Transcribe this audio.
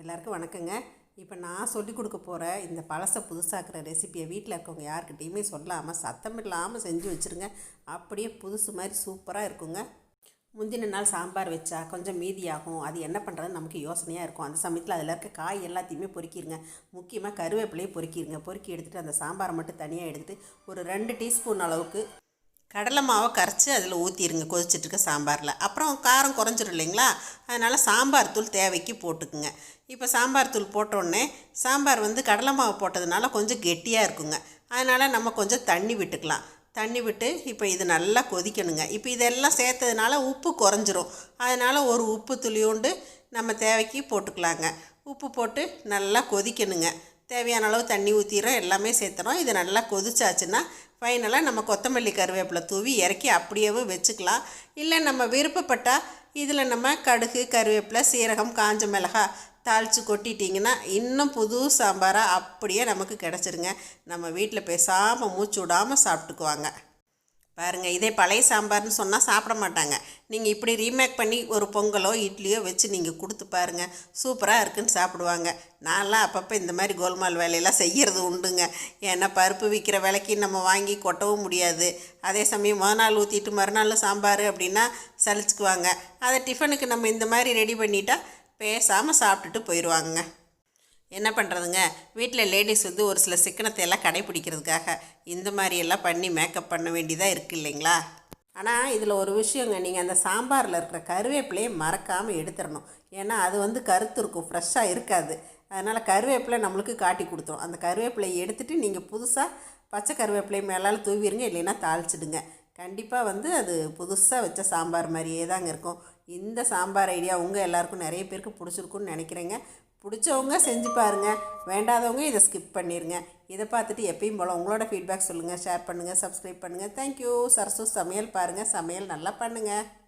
எல்லாருக்கும் வணக்கங்க. இப்போ நான் சொல்லிக் கொடுக்க போகிற இந்த பழசை புதுசாக்குற ரெசிப்பியை வீட்டில் இருக்கவங்க யார்கிட்டையுமே சொல்லாமல் சத்தம் இல்லாமல் செஞ்சு வச்சுருங்க. அப்படியே புதுசு மாதிரி சூப்பராக இருக்குங்க. முந்தின நாள் சாம்பார் வச்சா கொஞ்சம் மீதியாகும். அது என்ன பண்ணுறதுன்னு நமக்கு யோசனையாக இருக்கும். அந்த சமயத்தில் அதில் இருக்க காய் எல்லாத்தையுமே பொறுக்கிடுங்க. முக்கியமாக கருவேப்பிலையை பொறுக்கிடுங்க. பொறுக்கி எடுத்துகிட்டு அந்த சாம்பாரை மட்டும் தனியாக எடுத்துகிட்டு ஒரு 2 டீஸ்பூன் அளவுக்கு கடலை மாவை கரைச்சி அதில் ஊற்றிடுங்க கொதிச்சிட்ருக்க சாம்பாரில். அப்புறம் காரம் குறைஞ்சிரும் இல்லைங்களா, அதனால் சாம்பார் தூள் தேவைக்கு போட்டுக்குங்க. இப்போ சாம்பார் தூள் போட்டோடனே சாம்பார் கடலை மாவு போட்டதுனால கொஞ்சம் கெட்டியாக இருக்குங்க. அதனால் நம்ம கொஞ்சம் தண்ணி விட்டுக்கலாம். தண்ணி விட்டு இப்போ இது நல்லா கொதிக்கணுங்க. இப்போ இதெல்லாம் சேர்த்ததுனால உப்பு குறைஞ்சிரும். அதனால் ஒரு உப்பு துளியோண்டு நம்ம தேவைக்கு போட்டுக்கலாங்க. உப்பு போட்டு நல்லா கொதிக்கணுங்க. தேவையான அளவு தண்ணி ஊற்றிடுறோம், எல்லாமே சேர்த்துறோம். இது நல்லா கொதிச்சாச்சுன்னா ஃபைனலாக நம்ம கொத்தமல்லி கருவேப்பிலை தூவி இறக்கி அப்படியே வச்சுக்கலாம். இல்லை நம்ம விருப்பப்பட்டால் இதில் நம்ம கடுகு, கருவேப்பிலை, சீரகம், காஞ்ச மிளகாய் தாளித்து கொட்டிட்டிங்கன்னா இன்னும் புது சாம்பாராக அப்படியே நமக்கு கிடச்சிருங்க. நம்ம வீட்டில் பேசாமல் மூச்சு விடாமல் சாப்பிட்டுக்குவாங்க. பாருங்கள், இதே பழைய சாம்பார்னு சொன்னால் சாப்பிட மாட்டாங்க. நீங்கள் இப்படி ரீமேக் பண்ணி ஒரு பொங்கலோ இட்லியோ வச்சு நீங்கள் கொடுத்து பாருங்கள், சூப்பராக இருக்குன்னு சாப்பிடுவாங்க. நான்லாம் அப்பப்போ இந்த மாதிரி கோல்மால் வேலையெல்லாம் செய்கிறது உண்டுங்க. ஏன்னா பருப்பு விற்கிற விலைக்கு நம்ம வாங்கி கொட்டவும் முடியாது. அதே சமயம் நாள் ஊற்றிட்டு மறுநாள் சாம்பார் அப்படின்னா சலிச்சுக்குவாங்க. அதை டிஃபனுக்கு நம்ம இந்த மாதிரி ரெடி பண்ணிட்டா பேசாமல் சாப்பிட்டுட்டு போயிடுவாங்க. என்ன பண்ணுறதுங்க, வீட்டில் லேடிஸ் ஒரு சில சிக்கனத்தை எல்லாம் கடைப்பிடிக்கிறதுக்காக இந்த மாதிரியெல்லாம் பண்ணி மேக்கப் பண்ண வேண்டியதாக இருக்குது இல்லைங்களா. ஆனால் இதில் ஒரு விஷயங்க, நீங்கள் அந்த சாம்பாரில் இருக்கிற கருவேப்பிலையை மறக்காமல் எடுத்துடணும். ஏன்னா அது கருத்து இருக்கும், ஃப்ரெஷ்ஷாக இருக்காது. அதனால் கருவேப்பிலை நம்மளுக்கு காட்டி கொடுத்துரும். அந்த கருவேப்பிலையை எடுத்துகிட்டு நீங்கள் புதுசாக பச்சை கருவேப்பிலை மேலால் தூவிடுங்க, இல்லைன்னா தாளிச்சிடுங்க. கண்டிப்பாக அது புதுசாக வச்ச சாம்பார் மாதிரியே தாங்க இருக்கும். இந்த சாம்பார் ஐடியா உங்கள் எல்லாருக்கும் நிறைய பேருக்கு பிடிச்சிருக்குன்னு நினைக்கிறேங்க. பிடிச்சவங்க செஞ்சு பாருங்கள், வேண்டாதவங்க இதை ஸ்கிப் பண்ணிடுங்க. இதை பார்த்துட்டு எப்பயும் போல் உங்களோட ஃபீட்பேக் சொல்லுங்கள், ஷேர் பண்ணுங்கள், சப்ஸ்கிரைப் பண்ணுங்கள். தேங்க்யூ. சரசு சமையல் பாருங்கள், சமையல் நல்லா பண்ணுங்கள்.